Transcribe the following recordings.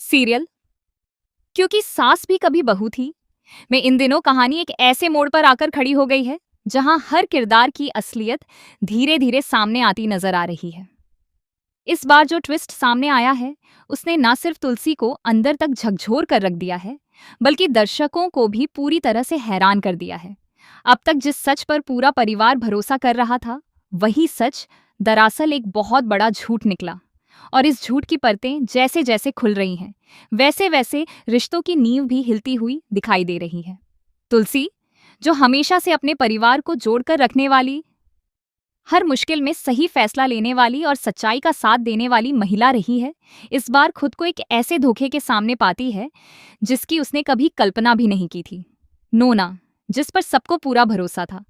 Serial क्योंकि सास भी कभी बहू थी में इन दिनों कहानी एक ऐसे मोड़ पर आकर खड़ी हो गई है जहां हर किरदार की असलियत धीरे धीरे सामने आती नजर आ रही है। इस बार जो ट्विस्ट सामने आया है उसने न सिर्फ तुलसी को अंदर तक झकझोर कर रख दिया है, बल्कि दर्शकों को भी पूरी तरह से हैरान कर दिया है। अब तक जिस सच पर पूरा परिवार भरोसा कर रहा था, वही सच दरअसल एक बहुत बड़ा झूठ निकला। और इस झूठ की परतें जैसे जैसे खुल रही हैं, वैसे वैसे रिश्तों की नींव भी हिलती हुई दिखाई दे रही है। तुलसी, जो हमेशा से अपने परिवार को जोड़कर रखने वाली, हर मुश्किल में सही फैसला लेने वाली और सच्चाई का साथ देने वाली महिला रही है, इस बार खुद को एक ऐसे धोखे के सामने पाती है जिसकी उसने कभी कल्पना भी नहीं की थी। नोना, जिस पर सबको पूरा भरोसा था,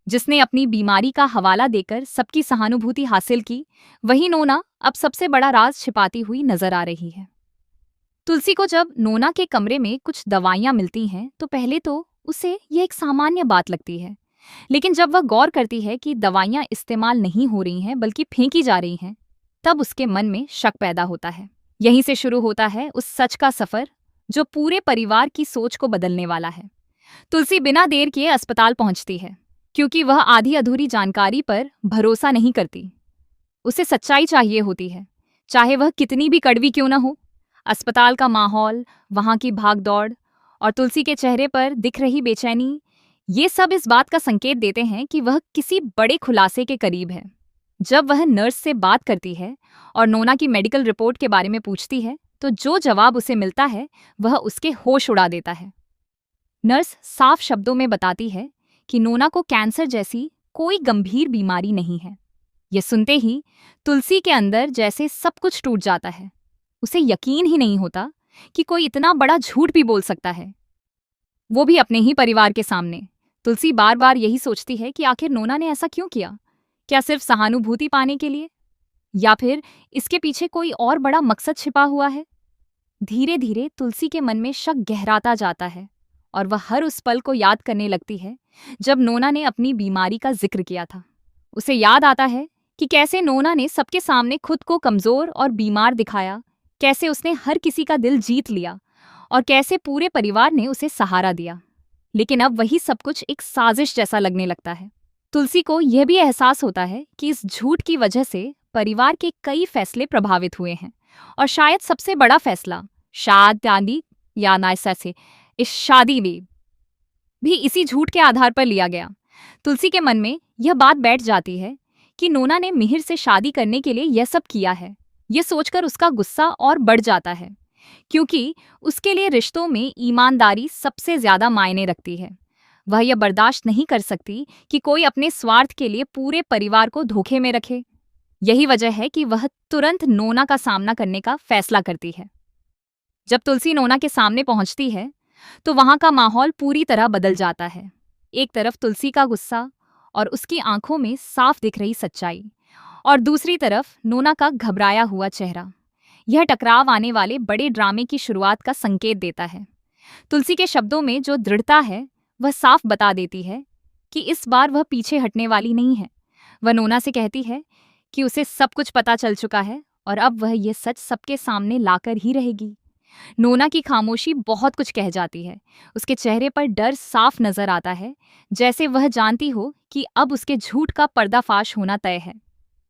जिसने अपनी बीमारी का हवाला देकर सबकी सहानुभूति हासिल की, वही नोना अब सबसे बड़ा राज छिपाती हुई नजर आ रही है। तुलसी को जब नोना के कमरे में कुछ दवाइयां मिलती हैं तो पहले तो उसे यह एक सामान्य बात लगती है, लेकिन जब वह गौर करती है कि दवाइयां इस्तेमाल नहीं हो रही हैं बल्कि फेंकी जा रही हैं, तब उसके मन में शक पैदा होता है। यहीं से शुरू होता है उस सच का सफर जो पूरे परिवार की सोच को बदलने वाला है। तुलसी बिना देर किए अस्पताल पहुंचती है, क्योंकि वह आधी अधूरी जानकारी पर भरोसा नहीं करती। उसे सच्चाई चाहिए होती है, चाहे वह कितनी भी कड़वी क्यों न हो। अस्पताल का माहौल, वहां की भागदौड़ और तुलसी के चेहरे पर दिख रही बेचैनी, ये सब इस बात का संकेत देते हैं कि वह किसी बड़े खुलासे के करीब है। जब वह नर्स से बात करती है और नोना की मेडिकल रिपोर्ट के बारे में पूछती है, तो जो जवाब उसे मिलता है वह उसके होश उड़ा देता है। नर्स साफ शब्दों में बताती है कि नोना को कैंसर जैसी कोई गंभीर बीमारी नहीं है। यह सुनते ही तुलसी के अंदर जैसे सब कुछ टूट जाता है। उसे यकीन ही नहीं होता कि कोई इतना बड़ा झूठ भी बोल सकता है, वो भी अपने ही परिवार के सामने। तुलसी बार बार यही सोचती है कि आखिर नोना ने ऐसा क्यों किया। क्या सिर्फ सहानुभूति पाने के लिए, या फिर इसके पीछे कोई और बड़ा मकसद छिपा हुआ है। धीरे धीरे तुलसी के मन में शक गहराता जाता है और वह हर उस पल को याद करने लगती है जब नोना ने अपनी बीमारी का जिक्र किया था। उसे याद आता है कि कैसे नोना ने सबके सामने खुद को कमजोर और बीमार दिखाया, कैसे उसने हर किसी का दिल जीत लिया और कैसे पूरे परिवार ने उसे सहारा दिया। लेकिन अब वही सब कुछ एक साजिश जैसा लगने लगता है। तुलसी को यह भी एहसास होता है कि इस झूठ की वजह से परिवार के कई फैसले प्रभावित हुए हैं, और शायद सबसे बड़ा फैसला शादी या नायसा से इस शादी में भी इसी झूठ के आधार पर लिया गया। तुलसी के मन में यह बात बैठ जाती है कि नोना ने मिहिर से शादी करने के लिए यह सब किया है। यह सोचकर उसका गुस्सा और बढ़ जाता है, क्योंकि उसके लिए रिश्तों में ईमानदारी सबसे ज्यादा मायने रखती है। वह यह बर्दाश्त नहीं कर सकती कि कोई अपने स्वार्थ के लिए पूरे परिवार को धोखे में रखे। यही वजह है कि वह तुरंत नोना का सामना करने का फैसला करती है। जब तुलसी नोना के सामने पहुंचती है तो वहां का माहौल पूरी तरह बदल जाता है। एक तरफ तुलसी का गुस्सा और उसकी आंखों में साफ दिख रही सच्चाई, और दूसरी तरफ नोना का घबराया हुआ चेहरा। यह टकराव आने वाले बड़े ड्रामे की शुरुआत का संकेत देता है। तुलसी के शब्दों में जो दृढ़ता है वह साफ बता देती है कि इस बार वह पीछे हटने वाली नहीं है। वह नोना से कहती है कि उसे सब कुछ पता चल चुका है और अब वह यह सच सबके सामने लाकर ही रहेगी। नोना की खामोशी बहुत कुछ कह जाती है। उसके चेहरे पर डर साफ नजर आता है, जैसे वह जानती हो कि अब उसके झूठ का पर्दाफाश होना तय है।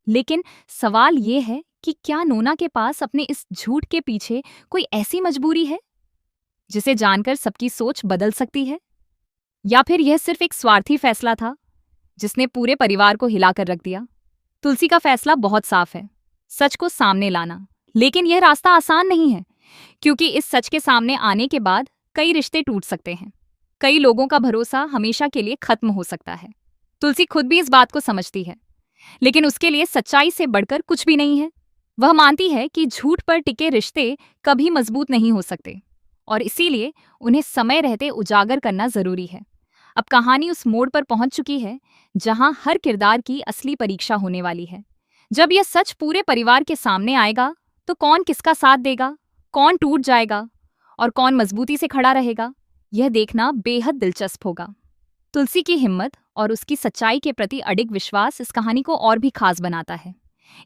लेकिन सवाल यह है कि क्या नोना के पास अपने इस झूठ के पीछे कोई ऐसी मजबूरी है जिसे जानकर सबकी सोच बदल सकती है, या फिर यह सिर्फ एक स्वार्थी फैसला था जिसने पूरे परिवार को हिलाकर रख दिया। तुलसी का फैसला बहुत साफ है, सच को सामने लाना। लेकिन यह रास्ता आसान नहीं है, क्योंकि इस सच के सामने आने के बाद कई रिश्ते टूट सकते हैं, कई लोगों का भरोसा हमेशा के लिए खत्म हो सकता है। तुलसी खुद भी इस बात को समझती है, लेकिन उसके लिए सच्चाई से बढ़कर कुछ भी नहीं है। वह मानती है कि झूठ पर टिके रिश्ते कभी मजबूत नहीं हो सकते, और इसीलिए उन्हें समय रहते उजागर करना जरूरी है। अब कहानी उस मोड़ पर पहुंच चुकी है जहां हर किरदार की असली परीक्षा होने वाली है। जब यह सच पूरे परिवार के सामने आएगा तो कौन किसका साथ देगा, कौन टूट जाएगा और कौन मजबूती से खड़ा रहेगा, यह देखना बेहद दिलचस्प होगा। तुलसी की हिम्मत और उसकी सच्चाई के प्रति अडिग विश्वास इस कहानी को और भी खास बनाता है।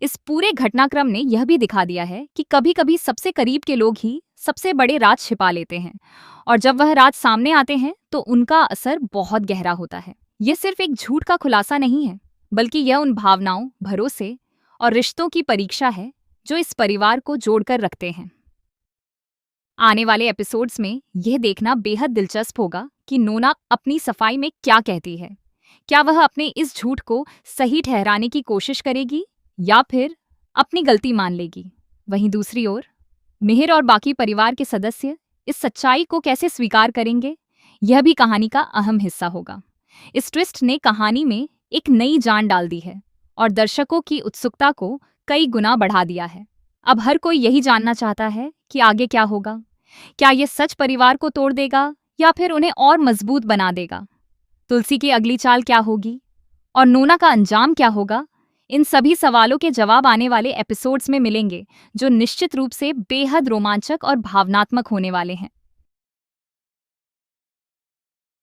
इस पूरे घटनाक्रम ने यह भी दिखा दिया है कि कभी-कभी सबसे करीब के लोग ही सबसे बड़े राज छिपा लेते हैं, और जब वह राज सामने आते हैं तो उनका असर बहुत गहरा होता है। यह सिर्फ एक झूठ का खुलासा नहीं है, बल्कि यह उन भावनाओं, भरोसे और रिश्तों की परीक्षा है जो इस परिवार को जोड़कर रखते हैं। आने वाले एपिसोड्स में यह देखना बेहद दिलचस्प होगा कि नोना अपनी सफाई में क्या कहती है। क्या वह अपने इस झूठ को सही ठहराने की कोशिश करेगी या फिर अपनी गलती मान लेगी? वहीं दूसरी ओर मिहिर और बाकी परिवार के सदस्य इस सच्चाई को कैसे स्वीकार करेंगे, यह भी कहानी का अहम हिस्सा होगा। इस ट्विस्ट ने कहानी में एक नई जान डाल दी है और दर्शकों की उत्सुकता को कई गुना बढ़ा दिया है। अब हर कोई यही जानना चाहता है कि आगे क्या होगा। क्या यह सच परिवार को तोड़ देगा या फिर उन्हें और मजबूत बना देगा? तुलसी की अगली चाल क्या होगी और नोना का अंजाम क्या होगा? इन सभी सवालों के जवाब आने वाले एपिसोड्स में मिलेंगे, जो निश्चित रूप से बेहद रोमांचक और भावनात्मक होने वाले हैं।